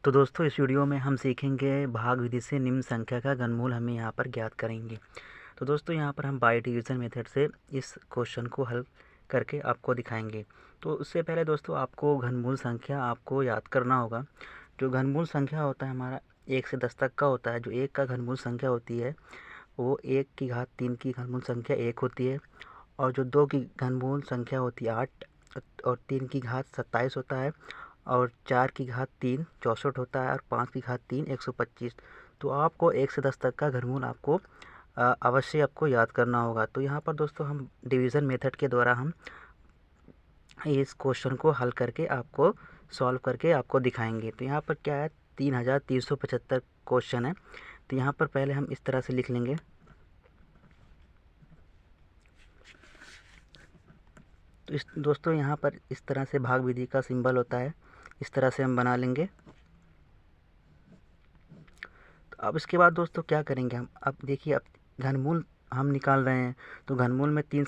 तो दोस्तों इस वीडियो में हम सीखेंगे भाग विधि से निम्न संख्या का घनमूल हमें यहाँ पर ज्ञात करेंगे। तो दोस्तों यहाँ पर हम बाय डिवीज़न मेथड से इस क्वेश्चन को हल करके आपको दिखाएंगे। तो उससे पहले दोस्तों आपको घनमूल संख्या आपको याद करना होगा। जो घनमूल संख्या होता है हमारा 1 से 10 तक का होता है। जो 1 का घनमूल संख्या होती है वो 1 की घात 3 की घनमूल संख्या 1 होती है। और जो 2 की घनमूल संख्या होती है 8 और 3 की घात 27 होता है। और 4 की घात 3 64 होता है और 5 की घात 3 125। तो आपको 1 से 10 तक का घनमूल आपको अवश्य आपको याद करना होगा। तो यहाँ पर दोस्तों हम डिवीज़न मेथड के द्वारा हम इस क्वेश्चन को हल करके आपको सॉल्व करके आपको दिखाएंगे। तो यहाँ पर क्या है 3375 क्वेश्चन है। तो यहाँ पर पहले हम इस तरह से लिख लेंगे। तो इस दोस्तों यहाँ पर इस तरह से भाग विधि का सिंबल होता है, इस तरह से हम बना लेंगे। तो अब इसके बाद दोस्तों क्या करेंगे हम, अब देखिए अब घनमूल हम निकाल रहे हैं। तो घनमूल में तीन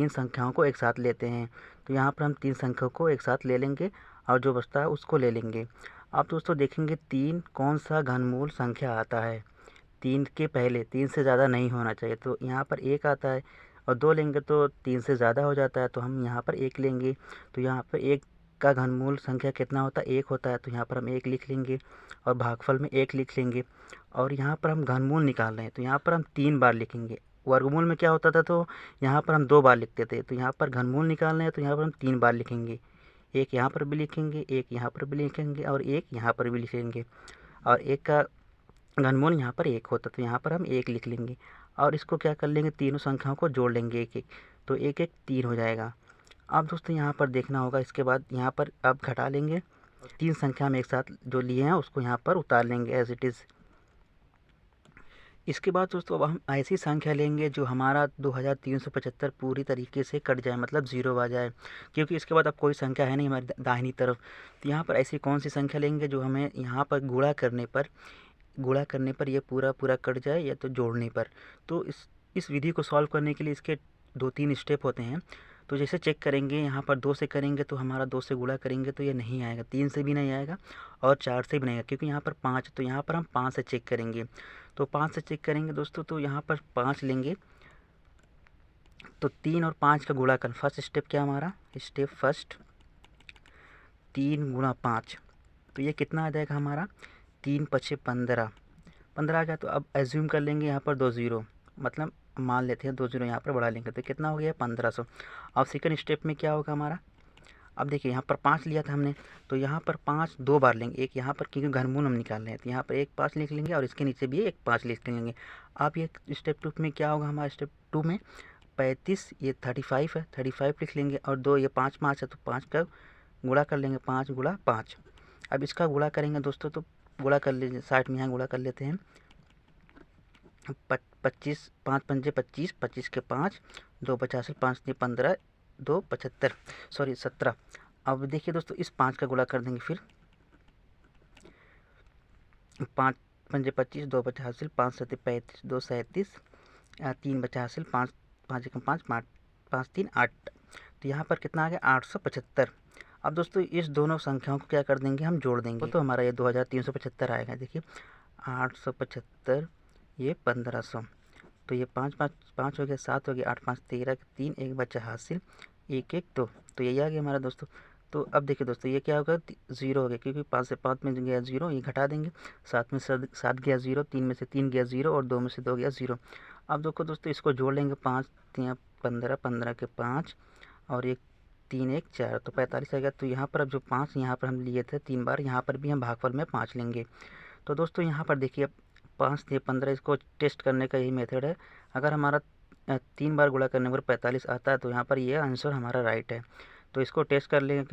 संख्याओं को एक साथ लेते हैं। तो यहाँ पर हम तीन संख्याओं को एक साथ ले लेंगे और जो बचता है उसको ले लेंगे। अब दोस्तों देखेंगे तीन कौन सा घनमूल संख्या आता है। तीन के पहले तीन से ज़्यादा नहीं होना चाहिए। तो यहाँ पर एक आता है और दो लेंगे तो तीन से ज़्यादा हो जाता है, तो हम यहाँ पर एक लेंगे। तो यहाँ पर एक का घनमूल संख्या कितना होता है, एक होता है। तो यहाँ पर हम एक लिख लेंगे और भागफल में एक लिख लेंगे। और यहाँ पर हम घनमूल निकाल रहे हैं तो यहाँ पर हम 3 बार लिखेंगे। वर्गमूल में क्या होता था तो यहाँ पर हम 2 बार लिखते थे। तो यहाँ पर घनमूल निकाल रहे हैं तो यहाँ पर हम 3 बार लिखेंगे। एक यहाँ पर भी लिखेंगे, एक यहाँ पर भी लिखेंगे और एक यहाँ पर भी लिखेंगे। और एक का घनमूल यहाँ पर एक होता तो यहाँ पर हम एक लिख लेंगे। और इसको क्या कर लेंगे, तीनों संख्याओं को जोड़ लेंगे एक एक, तो एक एक 3 हो जाएगा। अब दोस्तों यहाँ पर देखना होगा, इसके बाद यहाँ पर अब घटा लेंगे और तीन संख्या में एक साथ जो लिए हैं उसको यहाँ पर उतार लेंगे एज इट इज़। इसके बाद दोस्तों अब हम ऐसी संख्या लेंगे जो हमारा 2375 पूरी तरीके से कट जाए, मतलब ज़ीरो आ जाए, क्योंकि इसके बाद अब कोई संख्या है नहीं हमारी दाहिनी तरफ। तो यहाँ पर ऐसी कौन सी संख्या लेंगे जो हमें यहाँ पर गुणा करने पर ये पूरा पूरा कट जाए या तो जोड़ने पर। तो इस विधि को सॉल्व करने के लिए इसके 2-3 स्टेप होते हैं। तो जैसे चेक करेंगे यहाँ पर 2 से करेंगे तो हमारा 2 से गुणा करेंगे तो ये नहीं आएगा, 3 से भी नहीं आएगा और 4 से भी नहीं आएगा, क्योंकि यहाँ पर 5। तो यहाँ पर हम 5 से चेक करेंगे। तो 5 से चेक करेंगे दोस्तों तो यहाँ पर 5 लेंगे। तो 3 और 5 का गुणा कर, फर्स्ट स्टेप क्या हमारा, स्टेप फर्स्ट 3 गुणा 5। तो ये कितना आ जाएगा हमारा 3 पछे 15 आ गया। तो अब एज्यूम कर लेंगे यहाँ पर 2 ज़ीरो, मतलब मान लेते हैं 2 ज़ीरो यहाँ पर बढ़ा लेंगे तो कितना हो गया 1500। अब सेकंड स्टेप में क्या होगा हमारा, अब देखिए यहाँ पर 5 लिया था हमने तो यहाँ पर 5 2 बार लेंगे। एक यहाँ पर क्योंकि घनमूल हम निकाल रहे हैं तो यहाँ पर एक 5 लिख लेंगे और इसके नीचे भी एक 5 लिख लेंगे। अब ये स्टेप 2 में क्या होगा, हमारा स्टेप 2 में 35, ये 35 है, 35 लिख लेंगे और 2 ये 5 5 है तो 5 का गुणा कर लेंगे, 5 गुणा 5। अब इसका गुणा करेंगे दोस्तों तो गुणा कर लीजिए, 60 में यहाँ गुणा कर लेते हैं। 25 5 पंजे 25, 25 के 5, 2 50, 5 3 15, 2 75, सॉरी 17। अब देखिए दोस्तों इस 5 का गुणा कर देंगे, फिर 5 पंजे 25, 2 50, 5 7 35, 2 37, 3 50, 5 5 1 5 5 5 3 8। तो यहाँ पर कितना आ गया 875। अब दोस्तों इस दोनों संख्याओं को क्या कर देंगे, हम जोड़ देंगे तो हमारा ये 2375 आएगा। देखिए 875 ये 1500, तो ये 5 5 5 हो गया, 7 हो गया, 8 5 13, 3 1 बचा हासिल, 1 1 2। तो यही आ गया हमारा दोस्तों। तो अब देखिए दोस्तों ये क्या होगा, ज़ीरो हो गया, क्योंकि 5 से 5 में गया ज़ीरो, ये घटा देंगे। 7 में 7 गया ज़ीरो, 3 में से 3 गया ज़ीरो और 2 में से 2 गया ज़ीरो। अब देखो दोस्तों इसको जोड़ लेंगे, 5 3 15, 15 के 5 और एक 3 1 4, तो 45 आ गया। तो यहाँ पर अब जो 5 यहाँ पर हम लिए थे 3 बार, यहाँ पर भी हम भागफल में 5 लेंगे। तो दोस्तों यहाँ पर देखिए 5 3 15, इसको टेस्ट करने का यही मेथड है। अगर हमारा 3 बार गुणा करने पर 45 आता है तो यहाँ पर ये आंसर हमारा राइट है। तो इसको टेस्ट कर लेंगे,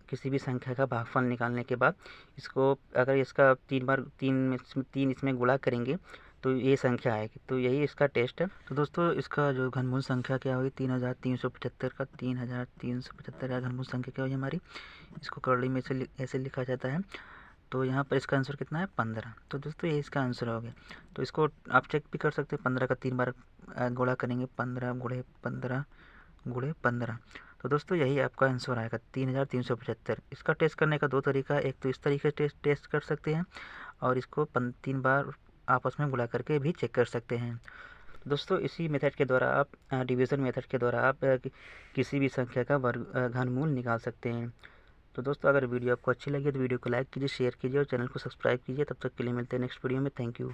किसी भी संख्या का भागफल निकालने के बाद इसको अगर इसका 3 बार 3 इसमें गुणा करेंगे तो ये संख्या आएगी। तो यही इसका टेस्ट है। तो दोस्तों इसका जो घनमूल संख्या क्या होगी 3375 का 3375 का घनमूल संख्या क्या होगी हमारी, इसको कर्ली में से ऐसे लिखा जाता है। तो यहाँ पर इसका आंसर कितना है 15। तो दोस्तों ये इसका आंसर हो गया। तो इसको आप चेक भी कर सकते हैं, 15 का 3 बार गुणा करेंगे, 15 गुणे 15 गुणे 15। तो दोस्तों यही आपका आंसर आएगा 3375। इसका टेस्ट करने का दो तरीका है, एक तो इस तरीके से टेस्ट कर सकते हैं और इसको 3 बार आपस में बुला करके भी चेक कर सकते हैं। दोस्तों इसी मेथड के द्वारा आप डिवीज़न मेथड के द्वारा आप किसी भी संख्या का घनमूल निकाल सकते हैं। तो दोस्तों अगर वीडियो आपको अच्छी लगी तो वीडियो को लाइक कीजिए, शेयर कीजिए और चैनल को सब्सक्राइब कीजिए। तब तक के लिए मिलते हैं नेक्स्ट वीडियो में। Thank you.